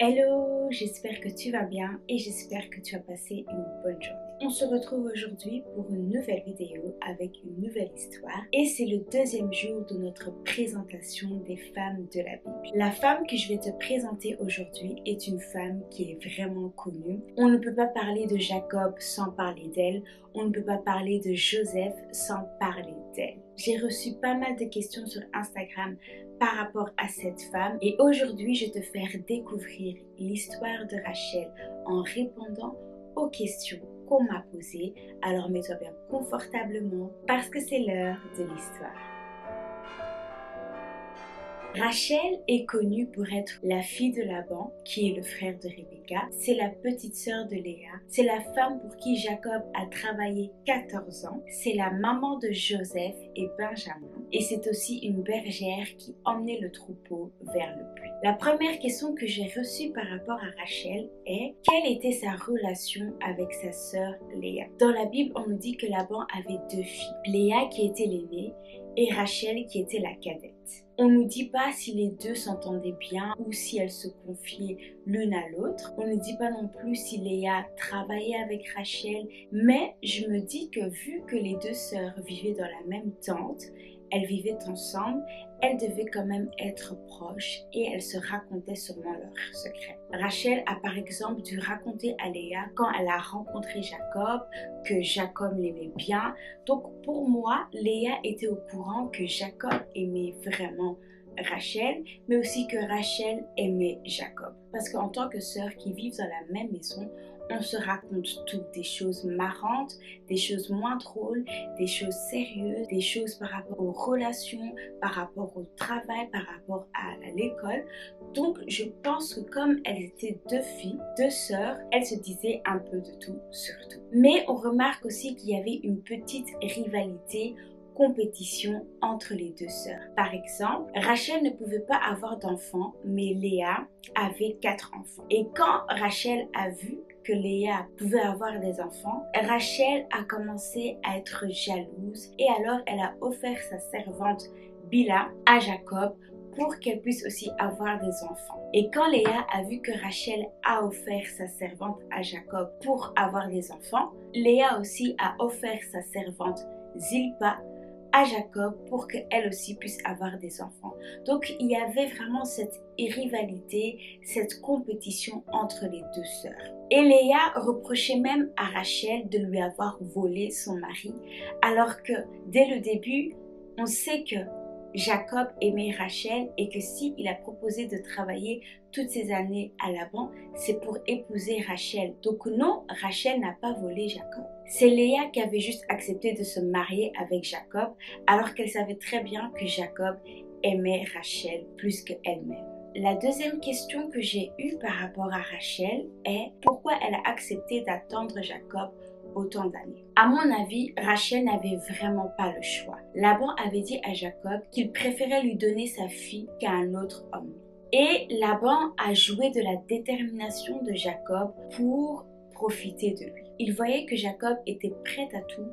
Hello, j'espère que tu vas bien et j'espère que tu as passé une bonne journée. On se retrouve aujourd'hui pour une nouvelle vidéo avec une nouvelle histoire et c'est le deuxième jour de notre présentation des femmes de la Bible. La femme que je vais te présenter aujourd'hui est une femme qui est vraiment connue. On ne peut pas parler de Jacob sans parler d'elle, on ne peut pas parler de Joseph sans parler d'elle. J'ai reçu pas mal de questions sur Instagram par rapport à cette femme et aujourd'hui je vais te faire découvrir l'histoire de Rachel en répondant aux questions qu'on m'a posées. Alors mets-toi bien confortablement parce que c'est l'heure de l'histoire. Rachel est connue pour être la fille de Laban, qui est le frère de Rebecca. C'est la petite sœur de Léa. C'est la femme pour qui Jacob a travaillé 14 ans. C'est la maman de Joseph et Benjamin. Et c'est aussi une bergère qui emmenait le troupeau vers le puits. La première question que j'ai reçue par rapport à Rachel est: quelle était sa relation avec sa sœur Léa? Dans la Bible, on nous dit que Laban avait deux filles. Léa qui était l'aînée et Rachel qui était la cadette. On ne nous dit pas si les deux s'entendaient bien ou si elles se confiaient l'une à l'autre. On ne dit pas non plus si Léa travaillait avec Rachel. Mais je me dis que vu que les deux sœurs vivaient dans la même tente, elles vivaient ensemble, elles devaient quand même être proches et elles se racontaient sûrement leurs secrets. Rachel a par exemple dû raconter à Léa quand elle a rencontré Jacob que Jacob l'aimait bien. Donc pour moi, Léa était au courant que Jacob aimait vraiment Rachel, mais aussi que Rachel aimait Jacob. Parce qu'en tant que sœurs qui vivent dans la même maison, on se raconte tout, des choses marrantes, des choses moins drôles, des choses sérieuses, des choses par rapport aux relations, par rapport au travail, par rapport à l'école. Donc je pense que comme elles étaient deux filles, deux sœurs, elles se disaient un peu de tout sur tout. Mais on remarque aussi qu'il y avait une petite rivalité, compétition entre les deux sœurs. Par exemple, Rachel ne pouvait pas avoir d'enfants, mais Léa avait 4 enfants. Et quand Rachel a vu que Léa pouvait avoir des enfants, Rachel a commencé à être jalouse et alors elle a offert sa servante Bila à Jacob pour qu'elle puisse aussi avoir des enfants. Et quand Léa a vu que Rachel a offert sa servante à Jacob pour avoir des enfants, Léa aussi a offert sa servante Zilpa à Jacob pour qu'elle aussi puisse avoir des enfants. Donc il y avait vraiment cette rivalité, cette compétition entre les deux sœurs. Et Léa reprochait même à Rachel de lui avoir volé son mari, alors que dès le début, on sait que Jacob aimait Rachel et que s'il a proposé de travailler toutes ces années à Laban, c'est pour épouser Rachel. Donc non, Rachel n'a pas volé Jacob. C'est Léa qui avait juste accepté de se marier avec Jacob alors qu'elle savait très bien que Jacob aimait Rachel plus qu'elle-même. La deuxième question que j'ai eue par rapport à Rachel est pourquoi elle a accepté d'attendre Jacob autant d'années. À mon avis, Rachel n'avait vraiment pas le choix. Laban avait dit à Jacob qu'il préférait lui donner sa fille qu'à un autre homme. Et Laban a joué de la détermination de Jacob pour profiter de lui. Il voyait que Jacob était prêt à tout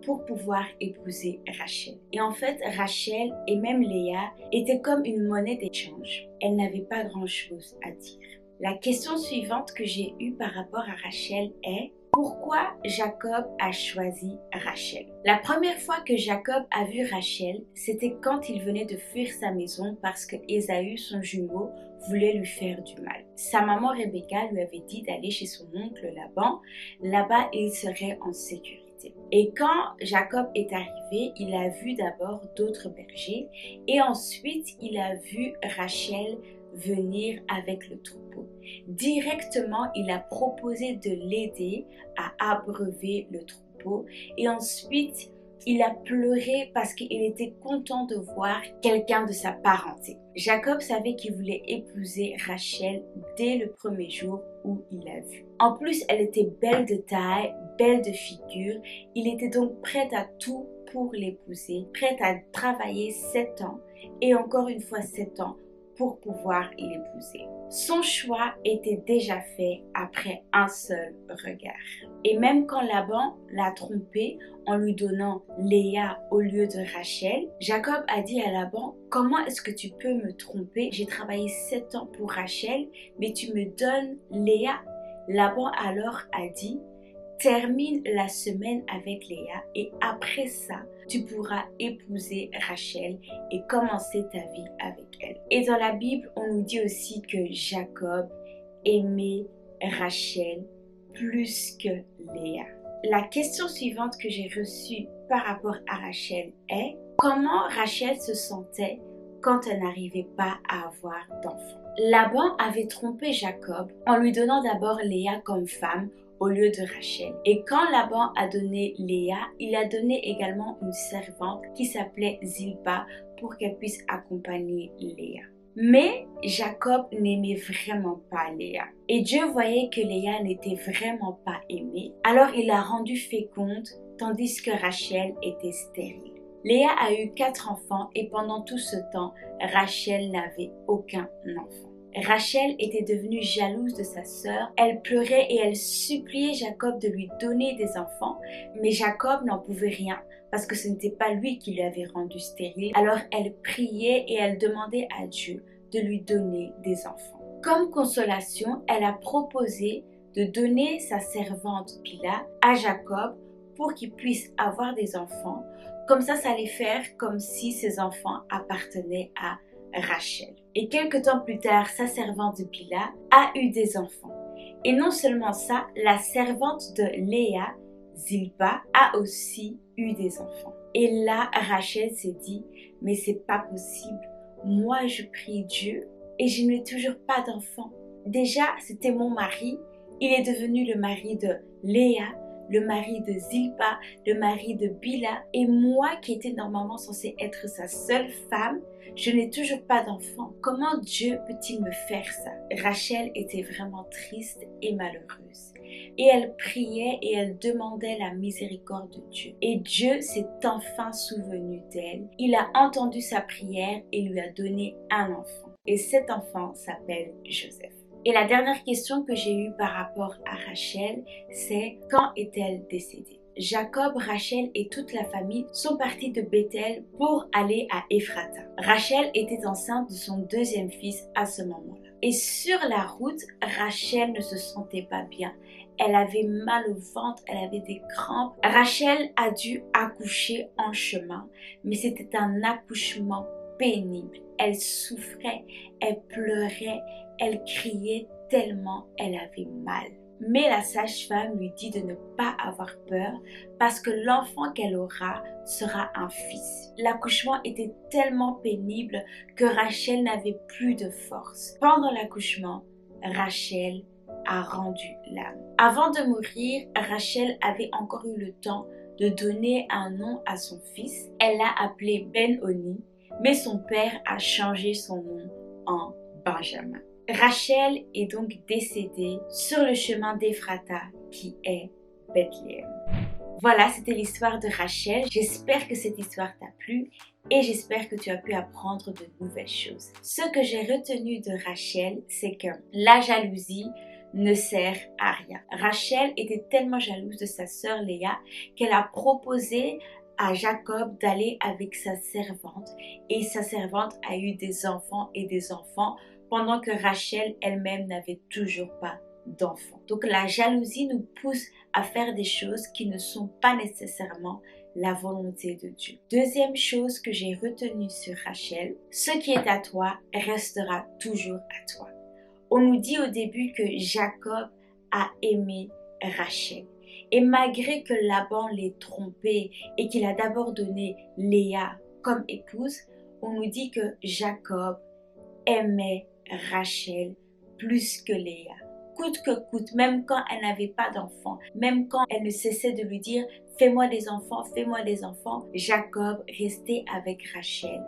pour pouvoir épouser Rachel. Et en fait, Rachel et même Léa étaient comme une monnaie d'échange. Elle n'avait pas grand-chose à dire. La question suivante que j'ai eue par rapport à Rachel est: pourquoi Jacob a choisi Rachel? La première fois que Jacob a vu Rachel, c'était quand il venait de fuir sa maison parce que Ésaü, son jumeau, voulait lui faire du mal. Sa maman Rebecca lui avait dit d'aller chez son oncle Laban. Là-bas, il serait en sécurité. Et quand Jacob est arrivé, il a vu d'abord d'autres bergers et ensuite il a vu Rachel venir avec le troupeau. Directement, il a proposé de l'aider à abreuver le troupeau et ensuite il a pleuré parce qu'il était content de voir quelqu'un de sa parenté. Jacob savait qu'il voulait épouser Rachel dès le premier jour où il l'a vue. En plus, elle était belle de taille, belle de figure. Il était donc prêt à tout pour l'épouser, prêt à travailler 7 ans et encore une fois 7 ans pour pouvoir l'épouser. Son choix était déjà fait après un seul regard. Et même quand Laban l'a trompé en lui donnant Léa au lieu de Rachel, Jacob a dit à Laban: « Comment est-ce que tu peux me tromper? J'ai travaillé 7 ans pour Rachel, mais tu me donnes Léa. » Laban alors a dit: « Termine la semaine avec Léa et après ça, tu pourras épouser Rachel et commencer ta vie avec elle. » Et dans la Bible, on nous dit aussi que Jacob aimait Rachel plus que Léa. La question suivante que j'ai reçue par rapport à Rachel est: comment Rachel se sentait quand elle n'arrivait pas à avoir d'enfant? Laban avait trompé Jacob en lui donnant d'abord Léa comme femme au lieu de Rachel. Et quand Laban a donné Léa, il a donné également une servante qui s'appelait Zilpa pour qu'elle puisse accompagner Léa. Mais Jacob n'aimait vraiment pas Léa. Et Dieu voyait que Léa n'était vraiment pas aimée. Alors il l'a rendue féconde, tandis que Rachel était stérile. Léa a eu 4 enfants et pendant tout ce temps, Rachel n'avait aucun enfant. Rachel était devenue jalouse de sa sœur. Elle pleurait et elle suppliait Jacob de lui donner des enfants. Mais Jacob n'en pouvait rien parce que ce n'était pas lui qui l'avait rendue stérile. Alors elle priait et elle demandait à Dieu de lui donner des enfants. Comme consolation, elle a proposé de donner sa servante Bila à Jacob pour qu'il puisse avoir des enfants. Comme ça allait faire comme si ses enfants appartenaient à Rachel. Et quelque temps plus tard, sa servante Bila a eu des enfants. Et non seulement ça, la servante de Léa, Zilpa, a aussi eu des enfants. Et là, Rachel s'est dit: mais c'est pas possible. Moi, je prie Dieu et je n'ai toujours pas d'enfants. Déjà, c'était mon mari. Il est devenu le mari de Léa, le mari de Zilpa, le mari de Bila. Et moi, qui étais normalement censée être sa seule femme, je n'ai toujours pas d'enfant. Comment Dieu peut-il me faire ça? Rachel était vraiment triste et malheureuse. Et elle priait et elle demandait la miséricorde de Dieu. Et Dieu s'est enfin souvenu d'elle. Il a entendu sa prière et lui a donné un enfant. Et cet enfant s'appelle Joseph. Et la dernière question que j'ai eue par rapport à Rachel, c'est: quand est-elle décédée? Jacob, Rachel et toute la famille sont partis de Bethel pour aller à Ephrata. Rachel était enceinte de son deuxième fils à ce moment-là. Et sur la route, Rachel ne se sentait pas bien. Elle avait mal au ventre, elle avait des crampes. Rachel a dû accoucher en chemin, mais c'était un accouchement pénible. Elle souffrait, elle pleurait, elle criait tellement elle avait mal. Mais la sage-femme lui dit de ne pas avoir peur parce que l'enfant qu'elle aura sera un fils. L'accouchement était tellement pénible que Rachel n'avait plus de force. Pendant l'accouchement, Rachel a rendu l'âme. Avant de mourir, Rachel avait encore eu le temps de donner un nom à son fils. Elle l'a appelé Ben-Oni, mais son père a changé son nom en Benjamin. Rachel est donc décédée sur le chemin d'Ephrata qui est Bethléem. Voilà, c'était l'histoire de Rachel. J'espère que cette histoire t'a plu et j'espère que tu as pu apprendre de nouvelles choses. Ce que j'ai retenu de Rachel, c'est que la jalousie ne sert à rien. Rachel était tellement jalouse de sa sœur Léa qu'elle a proposé à Jacob d'aller avec sa servante et sa servante a eu des enfants et des enfants pendant que Rachel elle-même n'avait toujours pas d'enfants. Donc la jalousie nous pousse à faire des choses qui ne sont pas nécessairement la volonté de Dieu. Deuxième chose que j'ai retenue sur Rachel: ce qui est à toi restera toujours à toi. On nous dit au début que Jacob a aimé Rachel. Et malgré que Laban l'ait trompé et qu'il a d'abord donné Léa comme épouse, on nous dit que Jacob aimait Rachel plus que Léa. Coûte que coûte, même quand elle n'avait pas d'enfants, même quand elle ne cessait de lui dire « fais-moi des enfants, fais-moi des enfants », Jacob restait avec Rachel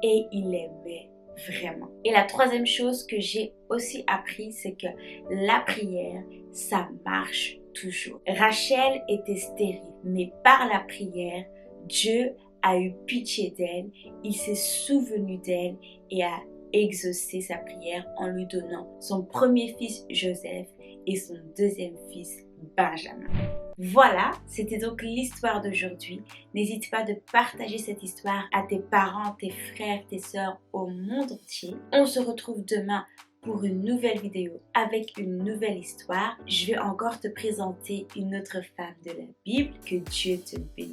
et il l'aimait vraiment. Et la troisième chose que j'ai aussi appris, c'est que la prière, ça marche toujours. Rachel était stérile, mais par la prière, Dieu a eu pitié d'elle, il s'est souvenu d'elle et a exaucé sa prière en lui donnant son premier fils Joseph et son deuxième fils Benjamin. Voilà, c'était donc l'histoire d'aujourd'hui. N'hésite pas de partager cette histoire à tes parents, tes frères, tes sœurs au monde entier. On se retrouve demain pour une nouvelle vidéo avec une nouvelle histoire. Je vais encore te présenter une autre femme de la Bible. Que Dieu te bénisse.